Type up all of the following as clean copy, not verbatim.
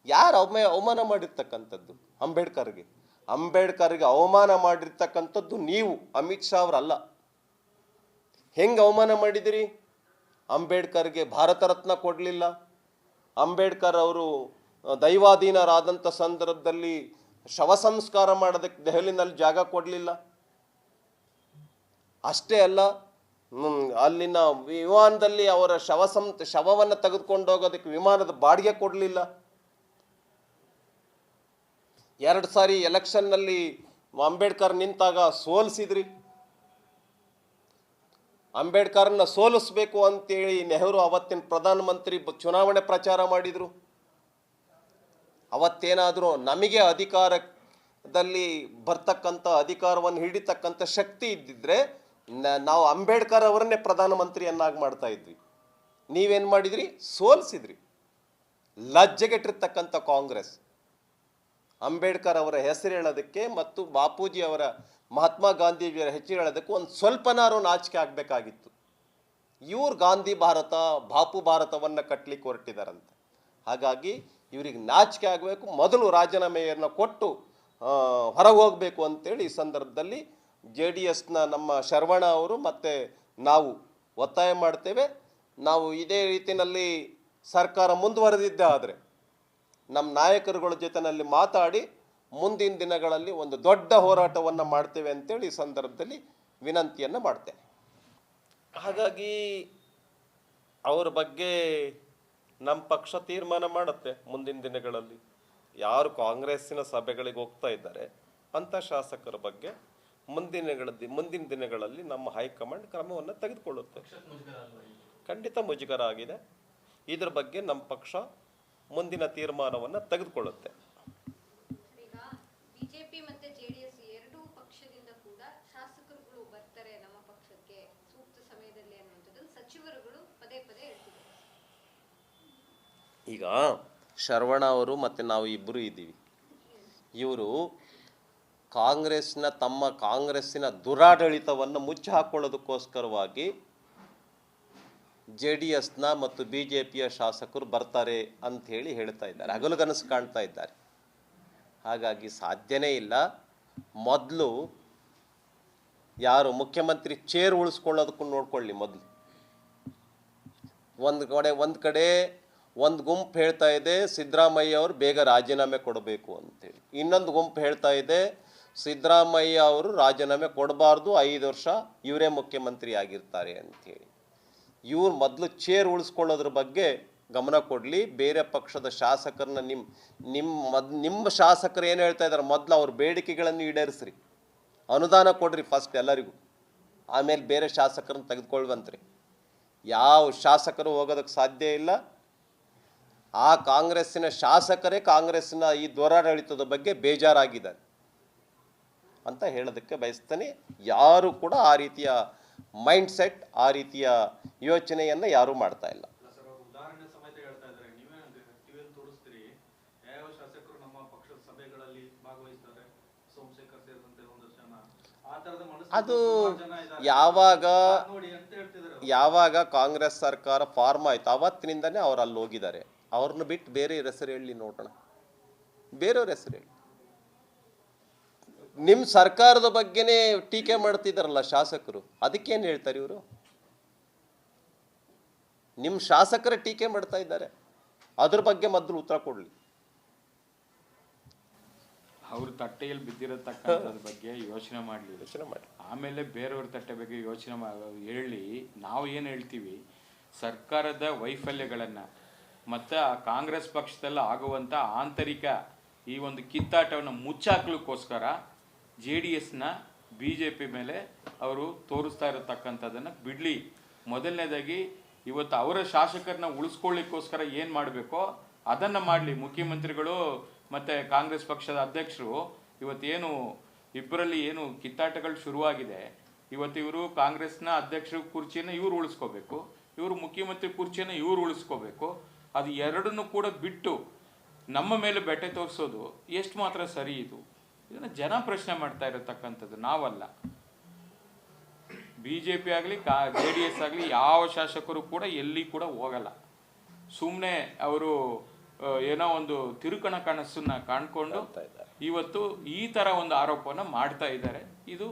ಯಾರು ಅವಮಾನ ಮಾಡಿರ್ತಕ್ಕಂಥದ್ದು? ಅಂಬೇಡ್ಕರ್ಗೆ ಅವಮಾನ ಮಾಡಿರ್ತಕ್ಕಂಥದ್ದು ನೀವು, ಅಮಿತ್ ಶಾ ಅವರಲ್ಲ. ಹೆಂಗೆ ಅವಮಾನ ಮಾಡಿದಿರಿ? ಅಂಬೇಡ್ಕರ್ಗೆ ಭಾರತ ರತ್ನ ಕೊಡಲಿಲ್ಲ. ಅಂಬೇಡ್ಕರ್ ಅವರು ದೈವಾಧೀನರಾದಂಥ ಸಂದರ್ಭದಲ್ಲಿ ಶವ ಸಂಸ್ಕಾರ ಮಾಡೋದಕ್ಕೆ ದೆಹಲಿನಲ್ಲಿ ಜಾಗ ಕೊಡಲಿಲ್ಲ. ಅಷ್ಟೇ ಅಲ್ಲ, ಅಲ್ಲಿನ ವಿಮಾನದಲ್ಲಿ ಅವರ ಶವವನ್ನು ತೆಗೆದುಕೊಂಡು ಹೋಗೋದಕ್ಕೆ ವಿಮಾನದ ಬಾಡಿಗೆ ಕೊಡಲಿಲ್ಲ. 2 ಸಾರಿ ಎಲೆಕ್ಷನ್ನಲ್ಲಿ ಅಂಬೇಡ್ಕರ್ ನಿಂತಾಗ ಸೋಲಿಸಿದ್ರಿ. ಅಂಬೇಡ್ಕರ್ನ ಸೋಲಿಸಬೇಕು ಅಂತೇಳಿ ನೆಹರು ಅವತ್ತಿನ ಪ್ರಧಾನಮಂತ್ರಿ ಚುನಾವಣೆ ಪ್ರಚಾರ ಮಾಡಿದರು. ಅವತ್ತೇನಾದರೂ ನಮಗೆ ಅಧಿಕಾರದಲ್ಲಿ ಬರ್ತಕ್ಕಂಥ ಅಧಿಕಾರವನ್ನು ಹಿಡಿತಕ್ಕಂಥ ಶಕ್ತಿ ಇದ್ದಿದ್ರೆ ನಾವು ಅಂಬೇಡ್ಕರ್ ಅವರನ್ನೇ ಪ್ರಧಾನಮಂತ್ರಿಯನ್ನಾಗಿ ಮಾಡ್ತಾ ಇದ್ವಿ. ನೀವೇನು ಮಾಡಿದ್ರಿ? ಸೋಲಿಸಿದ್ರಿ. ಲಜ್ಜೆಗೆಟ್ಟಿರ್ತಕ್ಕಂಥ ಕಾಂಗ್ರೆಸ್ ಅಂಬೇಡ್ಕರ್ ಅವರ ಹೆಸರು ಹೇಳೋದಕ್ಕೆ ಮತ್ತು ಬಾಪೂಜಿ ಅವರ ಮಹಾತ್ಮ ಗಾಂಧೀಜಿಯವರ ಹೆಸರು ಹೇಳೋದಕ್ಕೆ ಒಂದು ಸ್ವಲ್ಪನಾರು ನಾಚಿಕೆ ಆಗಬೇಕಾಗಿತ್ತು. ಇವ್ರು ಗಾಂಧಿ ಭಾರತ, ಬಾಪು ಭಾರತವನ್ನು ಕಟ್ಟಲಿಕ್ಕೆ ಹೊರಟಿದಾರಂತೆ. ಹಾಗಾಗಿ ಇವ್ರಿಗೆ ನಾಚಿಕೆ ಆಗಬೇಕು. ಮೊದಲು ರಾಜೀನಾಮೆಯನ್ನು ಕೊಟ್ಟು ಹೊರಗೆ ಹೋಗಬೇಕು ಅಂತೇಳಿ ಈ ಸಂದರ್ಭದಲ್ಲಿ JDSನ ನಮ್ಮ ಶರವಣ ಅವರು ಮತ್ತು ನಾವು ಒತ್ತಾಯ ಮಾಡ್ತೇವೆ. ನಾವು ಇದೇ ರೀತಿಯಲ್ಲಿ ಸರ್ಕಾರ ಮುಂದುವರೆದಿದ್ದೇ ಆದರೆ ನಮ್ಮ ನಾಯಕರುಗಳ ಜೊತೆಯಲ್ಲಿ ಮಾತಾಡಿ ಮುಂದಿನ ದಿನಗಳಲ್ಲಿ ಒಂದು ದೊಡ್ಡ ಹೋರಾಟವನ್ನು ಮಾಡ್ತೇವೆ ಅಂತೇಳಿ ಈ ಸಂದರ್ಭದಲ್ಲಿ ವಿನಂತಿಯನ್ನು ಮಾಡ್ತೇನೆ. ಹಾಗಾಗಿ ಅವ್ರ ಬಗ್ಗೆ ನಮ್ಮ ಪಕ್ಷ ತೀರ್ಮಾನ ಮಾಡುತ್ತೆ. ಮುಂದಿನ ದಿನಗಳಲ್ಲಿ ಯಾರು ಕಾಂಗ್ರೆಸ್ಸಿನ ಸಭೆಗಳಿಗೆ ಹೋಗ್ತಾ ಇದ್ದಾರೆ ಅಂಥ ಶಾಸಕರ ಬಗ್ಗೆ ಮುಂದಿನ ದಿನಗಳಲ್ಲಿ ನಮ್ಮ ಹೈಕಮಾಂಡ್ ಕ್ರಮವನ್ನು ತೆಗೆದುಕೊಳ್ಳುತ್ತೆ. ಖಂಡಿತ ಮುಜುಗರ ಆಗಿದೆ. ಇದ್ರ ಬಗ್ಗೆ ನಮ್ಮ ಪಕ್ಷ ಮುಂದಿನ ತೀರ್ಮಾನವನ್ನು ತೆಗೆದುಕೊಳ್ಳುತ್ತೆ. ಬಿಜೆಪಿ ಮತ್ತು JDS ಎರಡೂ ಪಕ್ಷದಿಂದ ಕೂಡ ಶಾಸಕರುಗಳು ಬರ್ತಾರೆ ನಮ್ಮ ಪಕ್ಷಕ್ಕೆ ಸೂಕ್ತ ಸಮಯದಲ್ಲಿ ಅನ್ನುವಂಥದ್ದು ಸಚಿವರುಗಳು ಪದೇ ಪದೇ ಹೇಳ್ತಿದ್ದಾರೆ. ಈಗ ಶರವಣ ಅವರು ಮತ್ತು ನಾವು ಇಬ್ಬರು ಇದ್ದೀವಿ. ಇವರು ಕಾಂಗ್ರೆಸ್ಸಿನ ದುರಾಡಳಿತವನ್ನು ಮುಚ್ಚಿ ಹಾಕೊಳ್ಳೋದಕ್ಕೋಸ್ಕರವಾಗಿ JDSನ ಮತ್ತು BJPಯ ಶಾಸಕರು ಬರ್ತಾರೆ ಅಂಥೇಳಿ ಹೇಳ್ತಾ ಇದ್ದಾರೆ, ಹಗಲುಗನಸು ಕಾಣ್ತಾ ಇದ್ದಾರೆ. ಹಾಗಾಗಿ ಸಾಧ್ಯನೇ ಇಲ್ಲ. ಮೊದಲು ಯಾರು ಮುಖ್ಯಮಂತ್ರಿ ಚೇರ್ ಉಳಿಸ್ಕೊಳ್ಳೋದಕ್ಕೂ ನೋಡ್ಕೊಳ್ಳಿ. ಮೊದಲು ಒಂದು ಕಡೆ ಒಂದು ಗುಂಪು ಹೇಳ್ತಾ ಇದೆ ಸಿದ್ದರಾಮಯ್ಯ ಅವರು ಬೇಗ ರಾಜೀನಾಮೆ ಕೊಡಬೇಕು ಅಂತೇಳಿ, ಇನ್ನೊಂದು ಗುಂಪು ಹೇಳ್ತಾ ಇದೆ ಸಿದ್ದರಾಮಯ್ಯ ಅವರು ರಾಜೀನಾಮೆ ಕೊಡಬಾರ್ದು, 5 ವರ್ಷ ಇವರೇ ಮುಖ್ಯಮಂತ್ರಿ ಆಗಿರ್ತಾರೆ ಅಂಥೇಳಿ. ಇವ್ರು ಮೊದಲು ಚೇರ್ ಉಳಿಸ್ಕೊಳ್ಳೋದ್ರ ಬಗ್ಗೆ ಗಮನ ಕೊಡಲಿ. ಬೇರೆ ಪಕ್ಷದ ಶಾಸಕರನ್ನ ನಿಮ್ಮ ಶಾಸಕರು ಏನು ಹೇಳ್ತಾ ಇದ್ದಾರೆ, ಮೊದಲು ಅವ್ರ ಬೇಡಿಕೆಗಳನ್ನು ಈಡೇರಿಸ್ರಿ, ಅನುದಾನ ಕೊಡ್ರಿ ಫಸ್ಟ್ ಎಲ್ಲರಿಗೂ, ಆಮೇಲೆ ಬೇರೆ ಶಾಸಕರನ್ನ ತೆಗೆದುಕೊಳ್ವಂತ್ರಿ. ಯಾವ ಶಾಸಕರು ಹೋಗೋದಕ್ಕೆ ಸಾಧ್ಯ ಇಲ್ಲ. ಆ ಕಾಂಗ್ರೆಸ್ಸಿನ ಶಾಸಕರೇ ಕಾಂಗ್ರೆಸ್ಸಿನ ಈ ದುರಾಡಳಿತದ ಬಗ್ಗೆ ಬೇಜಾರಾಗಿದ್ದಾರೆ ಅಂತ ಹೇಳೋದಕ್ಕೆ ಬಯಸ್ತಾನೆ. ಯಾರು ಕೂಡ ಆ ರೀತಿಯ ಮೈಂಡ್ ಸೆಟ್, ಆ ರೀತಿಯ ಯೋಚನೆಯನ್ನು ಯಾರೂ ಮಾಡ್ತಾ ಇಲ್ಲ. ಅದು ಯಾವಾಗ ಕಾಂಗ್ರೆಸ್ ಸರ್ಕಾರ ಫಾರ್ಮ್ ಆಯ್ತು ಅವತ್ತಿನಿಂದನೇ ಅವ್ರು ಅಲ್ಲಿ ಹೋಗಿದ್ದಾರೆ. ಅವ್ರನ್ನ ಬಿಟ್ಟು ಬೇರೆ ಹೆಸರು ಹೇಳಿ ನೋಡೋಣ, ಬೇರೆಯವ್ರ ಹೆಸರು ಹೇಳಿ. ನಿಮ್ಮ ಸರ್ಕಾರದ ಬಗ್ಗೆನೇ ಟೀಕೆ ಮಾಡ್ತಿದ್ದಾರಲ್ಲ ಶಾಸಕರು, ಅದಕ್ಕೇನು ಹೇಳ್ತಾರೆ ಇವರು? ನಿಮ್ಮ ಶಾಸಕರೇ ಟೀಕೆ ಮಾಡ್ತಾ ಇದ್ದಾರೆ, ಅದ್ರ ಬಗ್ಗೆ ಮೊದಲು ಉತ್ತರ ಕೊಡ್ಲಿ. ಅವ್ರ ತಟ್ಟೆಯಲ್ಲಿ ಬಿದ್ದಿರತಕ್ಕಂಥದ್ರ ಬಗ್ಗೆ ಯೋಚನೆ ಮಾಡಿ ಆಮೇಲೆ ಬೇರೆಯವ್ರ ತಟ್ಟೆ ಬಗ್ಗೆ ಯೋಚನೆ ಹೇಳಿ. ನಾವು ಏನು ಹೇಳ್ತೀವಿ, ಸರ್ಕಾರದ ವೈಫಲ್ಯಗಳನ್ನು ಮತ್ತು ಆ ಕಾಂಗ್ರೆಸ್ ಪಕ್ಷದಲ್ಲಿ ಆಗುವಂಥ ಆಂತರಿಕ ಈ ಒಂದು ಕಿತ್ತಾಟವನ್ನು ಮುಚ್ಚಾಕ್ಲಿಕ್ಕೋಸ್ಕರ JDSನ BJP ಮೇಲೆ ಅವರು ತೋರಿಸ್ತಾ ಇರತಕ್ಕಂಥದ್ದನ್ನು ಬಿಡಲಿ. ಮೊದಲನೇದಾಗಿ ಇವತ್ತು ಅವರ ಶಾಸಕರನ್ನ ಉಳಿಸ್ಕೊಳ್ಳಿಕ್ಕೋಸ್ಕರ ಏನು ಮಾಡಬೇಕೋ ಅದನ್ನು ಮಾಡಲಿ. ಮುಖ್ಯಮಂತ್ರಿಗಳು ಮತ್ತು ಕಾಂಗ್ರೆಸ್ ಪಕ್ಷದ ಅಧ್ಯಕ್ಷರು ಇವತ್ತೇನು ಇಬ್ಬರಲ್ಲಿ ಏನು ಕಿತ್ತಾಟಗಳು ಶುರುವಾಗಿದೆ, ಇವತ್ತು ಇವರು ಕಾಂಗ್ರೆಸ್ನ ಅಧ್ಯಕ್ಷರ ಕುರ್ಚಿಯನ್ನು ಇವರು ಉಳಿಸ್ಕೋಬೇಕು, ಇವರು ಮುಖ್ಯಮಂತ್ರಿ ಕುರ್ಚಿಯನ್ನು ಇವರು ಉಳಿಸ್ಕೋಬೇಕು. ಅದು ಎರಡನ್ನೂ ಕೂಡ ಬಿಟ್ಟು ನಮ್ಮ ಮೇಲೆ ಬೆಟ್ಟೆ ತೋರಿಸೋದು ಎಷ್ಟು ಮಾತ್ರ ಸರಿ? ಇದನ್ನು ಜನ ಪ್ರಶ್ನೆ ಮಾಡ್ತಾ ಇರತಕ್ಕಂಥದ್ದು, ನಾವಲ್ಲ. BJP ಆಗಲಿ JDS ಆಗಲಿ ಯಾವ ಶಾಸಕರು ಕೂಡ ಎಲ್ಲಿ ಕೂಡ ಹೋಗಲ್ಲ. ಸುಮ್ಮನೆ ಅವರು ಏನೋ ಒಂದು ತಿರುಕಣ ಕನಸನ್ನ ಕಾಣ್ಕೊಂಡು ಇವತ್ತು ಈ ತರ ಒಂದು ಆರೋಪನ ಮಾಡ್ತಾ ಇದ್ದಾರೆ. ಇದು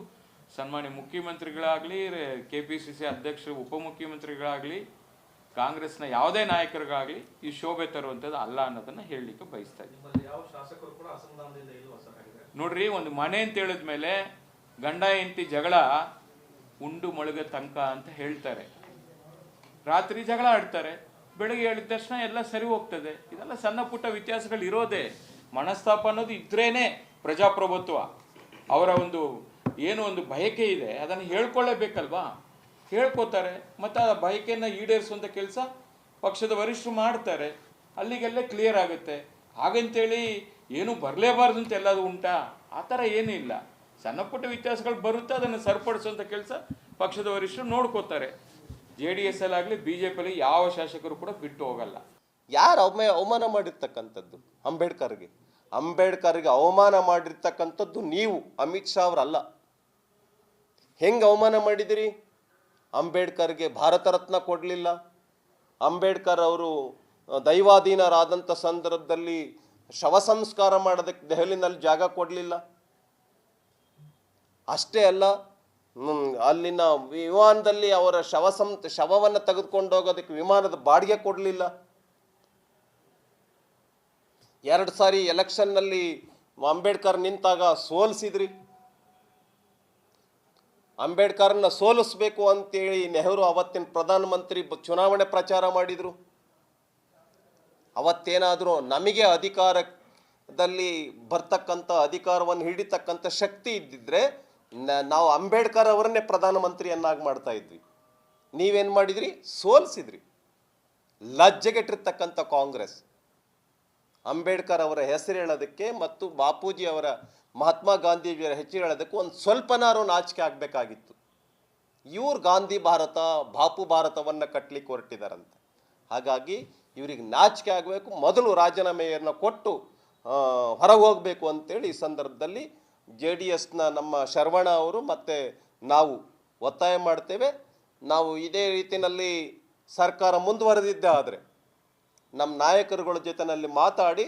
ಸನ್ಮಾನ್ಯ ಮುಖ್ಯಮಂತ್ರಿಗಳಾಗ್ಲಿ, KPCC ಅಧ್ಯಕ್ಷರು, ಉಪಮುಖ್ಯಮಂತ್ರಿಗಳಾಗ್ಲಿ, ಕಾಂಗ್ರೆಸ್ನ ಯಾವುದೇ ನಾಯಕರಿಗಾಗ್ಲಿ ಈ ಶೋಭೆ ತರುವಂಥದ್ದು ಅಲ್ಲ ಅನ್ನೋದನ್ನ ಹೇಳಲಿಕ್ಕೆ ಬಯಸ್ತಾ ಇದ್ದೀನಿ. ನೋಡ್ರಿ, ಒಂದು ಮನೆ ಅಂತ ಹೇಳಿದ್ಮೇಲೆ ಗಂಡ ಹೆಂಡತಿ ಜಗಳ ಉಂಡು ಮೊಳಗ ತನಕ ಅಂತ ಹೇಳ್ತಾರೆ. ರಾತ್ರಿ ಜಗಳ ಆಡ್ತಾರೆ, ಬೆಳಗ್ಗೆ ಹೇಳಿದ ತಕ್ಷಣ ಎಲ್ಲ ಸರಿ ಹೋಗ್ತದೆ. ಇದೆಲ್ಲ ಸಣ್ಣ ಪುಟ್ಟ ವ್ಯತ್ಯಾಸಗಳು ಇರೋದೇ. ಮನಸ್ತಾಪ ಅನ್ನೋದು ಇದ್ರೇನೆ ಪ್ರಜಾಪ್ರಭುತ್ವ. ಅವರ ಒಂದು ಏನು ಒಂದು ಬಯಕೆ ಇದೆ ಅದನ್ನು ಹೇಳ್ಕೊಳ್ಳೇಬೇಕಲ್ವಾ, ಹೇಳ್ಕೋತಾರೆ. ಮತ್ತು ಆ ಬಯಕೆಯನ್ನು ಈಡೇರಿಸುವಂಥ ಕೆಲಸ ಪಕ್ಷದ ವರಿಷ್ಠರು ಮಾಡ್ತಾರೆ. ಅಲ್ಲಿಗೆಲ್ಲ ಕ್ಲಿಯರ್ ಆಗುತ್ತೆ. ಹಾಗಂತೇಳಿ ಏನು ಬರಲೇಬಾರ್ದು ಅಂತ ಎಲ್ಲದು ಉಂಟಾ? ಆ ಥರ ಏನೂ ಇಲ್ಲ. ಸಣ್ಣ ಪುಟ್ಟ ವ್ಯತ್ಯಾಸಗಳು ಬರುತ್ತೆ, ಅದನ್ನು ಸರಿಪಡಿಸುವಂಥ ಕೆಲಸ ಪಕ್ಷದ ವರಿಷ್ಠರು ನೋಡ್ಕೋತಾರೆ. JDS ಅಲ್ಲಾಗಲಿ BJP ಅಲ್ಲಿ ಯಾವ ಶಾಸಕರು ಕೂಡ ಬಿಟ್ಟು ಹೋಗಲ್ಲ. ಯಾರು ಅವಮಾನ ಮಾಡಿರ್ತಕ್ಕಂಥದ್ದು ಅಂಬೇಡ್ಕರ್ಗೆ ಅವಮಾನ ಮಾಡಿರ್ತಕ್ಕಂಥದ್ದು ನೀವು, ಅಮಿತ್ ಶಾ ಅವರಲ್ಲ. ಹೆಂಗೆ ಅವಮಾನ ಮಾಡಿದಿರಿ? ಅಂಬೇಡ್ಕರ್ಗೆ ಭಾರತ ರತ್ನ ಕೊಡಲಿಲ್ಲ. ಅಂಬೇಡ್ಕರ್ ಅವರು ದೈವಾಧೀನರಾದಂಥ ಸಂದರ್ಭದಲ್ಲಿ ಶವ ಸಂಸ್ಕಾರ ಮಾಡೋದಕ್ಕೆ ದೆಹಲಿನಲ್ಲಿ ಜಾಗ ಕೊಡಲಿಲ್ಲ. ಅಷ್ಟೇ ಅಲ್ಲ, ಅಲ್ಲಿನ ವಿಮಾನದಲ್ಲಿ ಅವರ ಶವವನ್ನು ತೆಗೆದುಕೊಂಡು ಹೋಗೋದಕ್ಕೆ ವಿಮಾನದ ಬಾಡಿಗೆ ಕೊಡಲಿಲ್ಲ. 2 ಸಾರಿ ಎಲೆಕ್ಷನ್ನಲ್ಲಿ ಅಂಬೇಡ್ಕರ್ ನಿಂತಾಗ ಸೋಲಿಸಿದ್ರಿ. ಅಂಬೇಡ್ಕರ್ನ ಸೋಲಿಸ್ಬೇಕು ಅಂತೇಳಿ ನೆಹರು ಅವತ್ತಿನ ಪ್ರಧಾನಮಂತ್ರಿ ಚುನಾವಣೆ ಪ್ರಚಾರ ಮಾಡಿದರು. ಅವತ್ತೇನಾದರೂ ನಮಗೆ ಅಧಿಕಾರದಲ್ಲಿ ಬರ್ತಕ್ಕಂಥ ಅಧಿಕಾರವನ್ನು ಹಿಡಿತಕ್ಕಂಥ ಶಕ್ತಿ ಇದ್ದಿದ್ರೆ ನಾವು ಅಂಬೇಡ್ಕರ್ ಅವರನ್ನೇ ಪ್ರಧಾನಮಂತ್ರಿಯನ್ನಾಗಿ ಮಾಡ್ತಾ ಇದ್ವಿ. ನೀವೇನು ಮಾಡಿದ್ರಿ? ಸೋಲಿಸಿದ್ರಿ. ಲಜ್ಜೆಗೆಟ್ಟಿರ್ತಕ್ಕಂಥ ಕಾಂಗ್ರೆಸ್ ಅಂಬೇಡ್ಕರ್ ಅವರ ಹೆಸರು ಹೇಳೋದಕ್ಕೆ ಮತ್ತು ಬಾಪೂಜಿ ಅವರ ಮಹಾತ್ಮ ಗಾಂಧೀಜಿಯವರ ಹೆಸರು ಹೇಳೋದಕ್ಕೆ ಒಂದು ಸ್ವಲ್ಪನಾರು ನಾಚಿಕೆ ಆಗಬೇಕಾಗಿತ್ತು. ಇವ್ರು ಗಾಂಧಿ ಭಾರತ, ಬಾಪು ಭಾರತವನ್ನು ಕಟ್ಟಲಿಕ್ಕೆ ಹೊರಟಿದಾರಂತೆ. ಹಾಗಾಗಿ ಇವರಿಗೆ ನಾಚಿಕೆ ಆಗಬೇಕು. ಮೊದಲು ರಾಜೀನಾಮೆಯನ್ನು ಕೊಟ್ಟು ಹೊರಗೆ ಹೋಗಬೇಕು ಅಂತೇಳಿ ಈ ಸಂದರ್ಭದಲ್ಲಿ JDSನ ನಮ್ಮ ಶರವಣ ಅವರು ಮತ್ತು ನಾವು ಒತ್ತಾಯ ಮಾಡ್ತೇವೆ. ನಾವು ಇದೇ ರೀತಿಯಲ್ಲಿ ಸರ್ಕಾರ ಮುಂದುವರೆದಿದ್ದೇ ಆದರೆ ನಮ್ಮ ನಾಯಕರುಗಳ ಜೊತೆಯಲ್ಲಿ ಮಾತಾಡಿ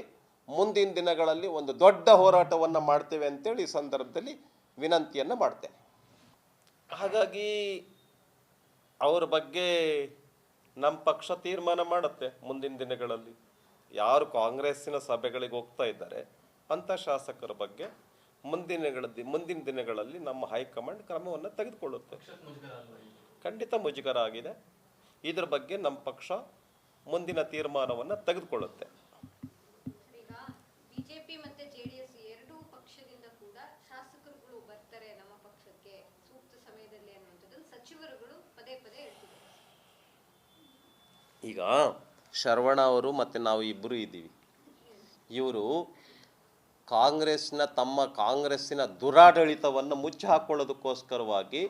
ಮುಂದಿನ ದಿನಗಳಲ್ಲಿ ಒಂದು ದೊಡ್ಡ ಹೋರಾಟವನ್ನು ಮಾಡ್ತೇವೆ ಅಂತೇಳಿ ಈ ಸಂದರ್ಭದಲ್ಲಿ ವಿನಂತಿಯನ್ನು ಮಾಡ್ತೇನೆ. ಹಾಗಾಗಿ ಅವರ ಬಗ್ಗೆ ನಮ್ಮ ಪಕ್ಷ ತೀರ್ಮಾನ ಮಾಡುತ್ತೆ. ಮುಂದಿನ ದಿನಗಳಲ್ಲಿ ಯಾರು ಕಾಂಗ್ರೆಸ್ಸಿನ ಸಭೆಗಳಿಗೆ ಹೋಗ್ತಾ ಇದ್ದಾರೆ ಅಂಥ ಶಾಸಕರ ಬಗ್ಗೆ ಮುಂದಿನ ದಿನಗಳಲ್ಲಿ ನಮ್ಮ ಹೈಕಮಾಂಡ್ ಕ್ರಮವನ್ನು ತೆಗೆದುಕೊಳ್ಳುತ್ತೆ. ಖಂಡಿತ ಮುಜುಗರ ಆಗಿದೆ. ಇದ್ರ ಬಗ್ಗೆ ನಮ್ಮ ಪಕ್ಷ ಮುಂದಿನ ತೀರ್ಮಾನವನ್ನು ತೆಗೆದುಕೊಳ್ಳುತ್ತೆ. ಈಗ BJP ಮತ್ತೆ JDS ಎರಡೂ ಪಕ್ಷದಿಂದ ಕೂಡ ಶಾಸಕರುಗಳು ಬರ್ತಾರೆ ನಮ್ಮ ಪಕ್ಷಕ್ಕೆ ಸೂಕ್ತ ಸಮಯದಲ್ಲಿ ಅನ್ನುವಂಥದ್ದನ್ನು ಸಚಿವರುಗಳು ಪದೇ ಪದೇ ಹೇಳ್ತಿದ್ದಾರೆ. ಈಗ ಶರವಣ ಅವರು ಮತ್ತು ನಾವು ಇಬ್ಬರು ಇದ್ದೀವಿ. ಇವರು ಕಾಂಗ್ರೆಸ್ಸಿನ ದುರಾಡಳಿತವನ್ನು ಮುಚ್ಚಿ ಹಾಕೊಳ್ಳೋದಕ್ಕೋಸ್ಕರವಾಗಿ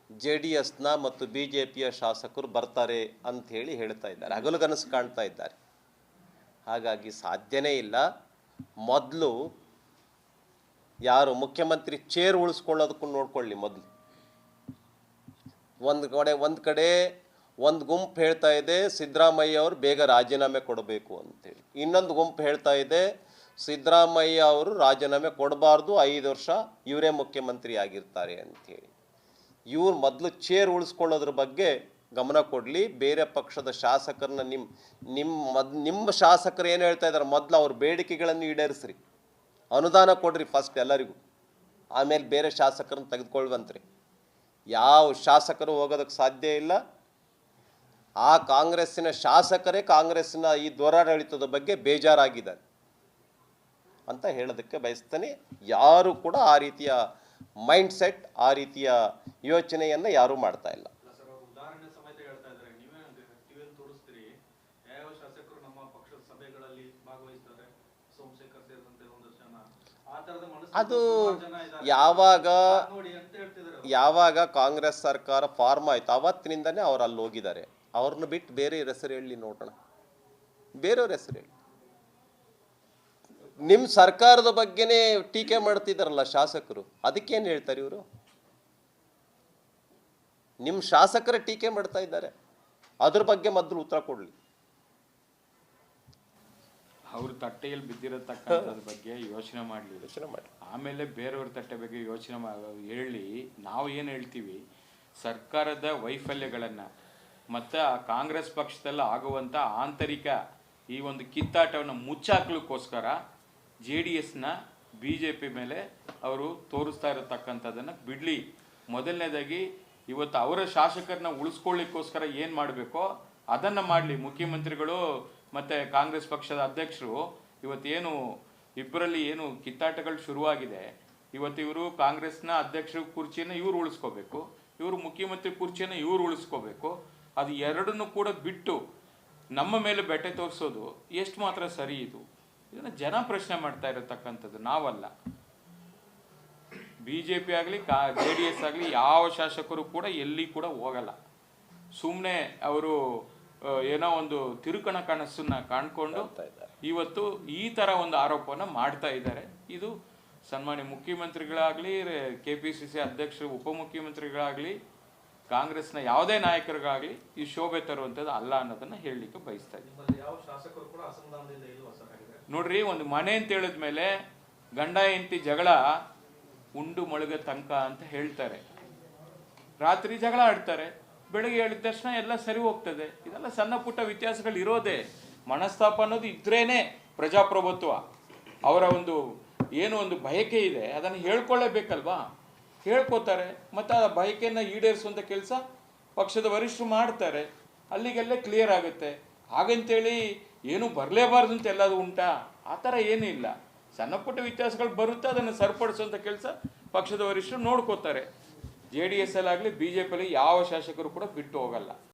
JDSನ ಮತ್ತು BJPಯ ಶಾಸಕರು ಬರ್ತಾರೆ ಅಂಥೇಳಿ ಹೇಳ್ತಾ ಇದ್ದಾರೆ, ಹಗಲುಗನಸು ಕಾಣ್ತಾ ಇದ್ದಾರೆ. ಹಾಗಾಗಿ ಸಾಧ್ಯನೇ ಇಲ್ಲ. ಮೊದಲು ಯಾರು ಮುಖ್ಯಮಂತ್ರಿ ಚೇರ್ ಉಳಿಸ್ಕೊಳ್ಳೋದಕ್ಕೂ ನೋಡ್ಕೊಳ್ಳಿ. ಮೊದಲು ಒಂದು ಕಡೆ ಒಂದು ಗುಂಪು ಹೇಳ್ತಾ ಇದೆ ಸಿದ್ದರಾಮಯ್ಯ ಅವರು ಬೇಗ ರಾಜೀನಾಮೆ ಕೊಡಬೇಕು ಅಂತೇಳಿ, ಇನ್ನೊಂದು ಗುಂಪು ಹೇಳ್ತಾ ಇದೆ ಸಿದ್ದರಾಮಯ್ಯ ಅವರು ರಾಜೀನಾಮೆ ಕೊಡಬಾರ್ದು, 5 ವರ್ಷ ಇವರೇ ಮುಖ್ಯಮಂತ್ರಿ ಆಗಿರ್ತಾರೆ ಅಂಥೇಳಿ. ಇವ್ರು ಮೊದಲು ಚೇರ್ ಉಳಿಸ್ಕೊಳ್ಳೋದ್ರ ಬಗ್ಗೆ ಗಮನ ಕೊಡಲಿ. ಬೇರೆ ಪಕ್ಷದ ಶಾಸಕರನ್ನ ನಿಮ್ಮ ಶಾಸಕರು ಏನು ಹೇಳ್ತಾ ಇದ್ದಾರೆ, ಮೊದಲು ಅವ್ರ ಬೇಡಿಕೆಗಳನ್ನು ಈಡೇರಿಸ್ರಿ, ಅನುದಾನ ಕೊಡ್ರಿ ಫಸ್ಟ್ ಎಲ್ಲರಿಗೂ, ಆಮೇಲೆ ಬೇರೆ ಶಾಸಕರನ್ನ ತೆಗೆದುಕೊಳ್ವಂತ್ರಿ. ಯಾವ ಶಾಸಕರು ಹೋಗೋದಕ್ಕೆ ಸಾಧ್ಯ ಇಲ್ಲ. ಆ ಕಾಂಗ್ರೆಸ್ಸಿನ ಶಾಸಕರೇ ಕಾಂಗ್ರೆಸ್ಸಿನ ಈ ದುರಾಡಳಿತದ ಬಗ್ಗೆ ಬೇಜಾರಾಗಿದ್ದಾರೆ ಅಂತ ಹೇಳೋದಕ್ಕೆ ಬಯಸ್ತೇನೆ. ಯಾರು ಕೂಡ ಆ ರೀತಿಯ ಮೈಂಡ್ ಸೆಟ್, ಆ ರೀತಿಯ ಯೋಚನೆಯನ್ನು ಯಾರೂ ಮಾಡ್ತಾ ಇಲ್ಲ. ಅದು ಯಾವಾಗ ಕಾಂಗ್ರೆಸ್ ಸರ್ಕಾರ ಫಾರ್ಮ್ ಆಯ್ತು ಅವತ್ತಿನಿಂದನೇ ಅವ್ರು ಅಲ್ಲಿ ಹೋಗಿದ್ದಾರೆ. ಅವ್ರನ್ನ ಬಿಟ್ಟು ಬೇರೆ ಹೆಸರು ಹೇಳಿ ನೋಡೋಣ, ಬೇರೆಯವ್ರ ಹೆಸರು ಹೇಳಿ. ನಿಮ್ಮ ಸರ್ಕಾರದ ಬಗ್ಗೆನೇ ಟೀಕೆ ಮಾಡ್ತಿದ್ದಾರಲ್ಲ ಶಾಸಕರು, ಅದಕ್ಕೇನು ಹೇಳ್ತಾರೆ ಇವರು? ನಿಮ್ಮ ಶಾಸಕರೇ ಟೀಕೆ ಮಾಡ್ತಾ ಇದ್ದಾರೆ, ಅದ್ರ ಬಗ್ಗೆ ಮೊದಲು ಉತ್ತರ ಕೊಡಲಿ. ಅವ್ರ ತಟ್ಟೆಯಲ್ಲಿ ಬಿದ್ದಿರತಕ್ಕಂಥದ್ರ ಬಗ್ಗೆ ಯೋಚನೆ ಮಾಡಲಿ, ಆಮೇಲೆ ಬೇರೆಯವ್ರ ತಟ್ಟೆ ಬಗ್ಗೆ ಹೇಳಿ ನಾವು ಏನು ಹೇಳ್ತೀವಿ, ಸರ್ಕಾರದ ವೈಫಲ್ಯಗಳನ್ನು ಮತ್ತು ಆ ಕಾಂಗ್ರೆಸ್ ಪಕ್ಷದಲ್ಲಿ ಆಗುವಂಥ ಆಂತರಿಕ ಈ ಒಂದು ಕಿತ್ತಾಟವನ್ನು ಮುಚ್ಚಾಕ್ಲಿಕ್ಕೋಸ್ಕರ JDSನ BJP ಮೇಲೆ ಅವರು ತೋರಿಸ್ತಾ ಇರತಕ್ಕಂಥದ್ದನ್ನು ಬಿಡಲಿ. ಮೊದಲನೇದಾಗಿ ಇವತ್ತು ಅವರ ಶಾಸಕರನ್ನ ಉಳಿಸ್ಕೊಳ್ಳಿಕ್ಕೋಸ್ಕರ ಏನು ಮಾಡಬೇಕೋ ಅದನ್ನು ಮಾಡಲಿ. ಮುಖ್ಯಮಂತ್ರಿಗಳು ಮತ್ತು ಕಾಂಗ್ರೆಸ್ ಪಕ್ಷದ ಅಧ್ಯಕ್ಷರು ಇವತ್ತೇನು ಇಬ್ಬರಲ್ಲಿ ಏನು ಕಿತ್ತಾಟಗಳು ಶುರುವಾಗಿದೆ, ಇವತ್ತು ಇವರು ಕಾಂಗ್ರೆಸ್ನ ಅಧ್ಯಕ್ಷರ ಕುರ್ಚಿಯನ್ನು ಇವ್ರು ಉಳಿಸ್ಕೋಬೇಕು, ಇವರು ಮುಖ್ಯಮಂತ್ರಿ ಕುರ್ಚಿಯನ್ನು ಇವ್ರು ಉಳಿಸ್ಕೋಬೇಕು. ಅದು ಎರಡನ್ನೂ ಕೂಡ ಬಿಟ್ಟು ನಮ್ಮ ಮೇಲೆ ಬೆಟ್ಟೆ ತೋರಿಸೋದು ಎಷ್ಟು ಮಾತ್ರ ಸರಿ? ಇದನ್ನು ಜನ ಪ್ರಶ್ನೆ ಮಾಡ್ತಾ ಇರತಕ್ಕಂಥದ್ದು, ನಾವಲ್ಲ. BJP ಆಗಲಿ JDS ಆಗಲಿ ಯಾವ ಶಾಸಕರು ಕೂಡ ಎಲ್ಲಿ ಕೂಡ ಹೋಗಲ್ಲ. ಸುಮ್ಮನೆ ಅವರು ಏನೋ ಒಂದು ತಿರುಕಣ ಕನಸನ್ನ ಕಾಣ್ಕೊಂಡು ಇವತ್ತು ಈ ಥರ ಒಂದು ಆರೋಪವನ್ನು ಮಾಡ್ತಾ ಇದ್ದಾರೆ. ಇದು ಸನ್ಮಾನ್ಯ ಮುಖ್ಯಮಂತ್ರಿಗಳಾಗಲಿ, KPCC ಅಧ್ಯಕ್ಷರು, ಉಪಮುಖ್ಯಮಂತ್ರಿಗಳಾಗಲಿ, ಕಾಂಗ್ರೆಸ್ನ ಯಾವುದೇ ನಾಯಕರಿಗಾಗಲಿ ಈ ಶೋಭೆ ತರುವಂಥದ್ದು ಅಲ್ಲ ಅನ್ನೋದನ್ನ ಹೇಳಲಿಕ್ಕೆ ಬಯಸ್ತಾ ಇದ್ದೀನಿ. ನೋಡ್ರಿ, ಒಂದು ಮನೆ ಅಂತ ಹೇಳಿದ್ಮೇಲೆ ಗಂಡ ಹೆಂಡತಿ ಜಗಳ ಉಂಡು ಮೊಳಗ ತನಕ ಅಂತ ಹೇಳ್ತಾರೆ. ರಾತ್ರಿ ಜಗಳ ಆಡ್ತಾರೆ, ಬೆಳಗ್ಗೆ ಹೇಳಿದ ತಕ್ಷಣ ಎಲ್ಲ ಸರಿ ಹೋಗ್ತದೆ. ಇದೆಲ್ಲ ಸಣ್ಣ ಪುಟ್ಟ ವ್ಯತ್ಯಾಸಗಳು ಇರೋದೇ. ಮನಸ್ತಾಪ ಅನ್ನೋದು ಇದ್ರೇನೆ ಪ್ರಜಾಪ್ರಭುತ್ವ. ಅವರ ಒಂದು ಏನು ಒಂದು ಬಯಕೆ ಇದೆ ಅದನ್ನು ಹೇಳ್ಕೊಳ್ಳೇಬೇಕಲ್ವಾ? ಹೇಳ್ಕೋತಾರೆ, ಮತ್ತು ಆ ಬಯಕೆಯನ್ನು ಈಡೇರಿಸುವಂಥ ಕೆಲಸ ಪಕ್ಷದ ವರಿಷ್ಠರು ಮಾಡ್ತಾರೆ. ಅಲ್ಲಿಗೆಲ್ಲೇ ಕ್ಲಿಯರ್ ಆಗುತ್ತೆ. ಹಾಗಂತೇಳಿ ಏನು ಬರಲೇಬಾರ್ದು ಅಂತ ಎಲ್ಲದು ಉಂಟಾ? ಆ ಥರ ಏನೂ ಇಲ್ಲ. ಸಣ್ಣ ಪುಟ್ಟ ವ್ಯತ್ಯಾಸಗಳು ಬರುತ್ತೆ, ಅದನ್ನು ಸರಿಪಡಿಸುವಂಥ ಕೆಲಸ ಪಕ್ಷದ ವರಿಷ್ಠರು ನೋಡ್ಕೋತಾರೆ. JDS ಅಲ್ಲಾಗಲಿ BJP ಅಲ್ಲಿ ಯಾವ ಶಾಸಕರು ಕೂಡ ಬಿಟ್ಟು ಹೋಗಲ್ಲ.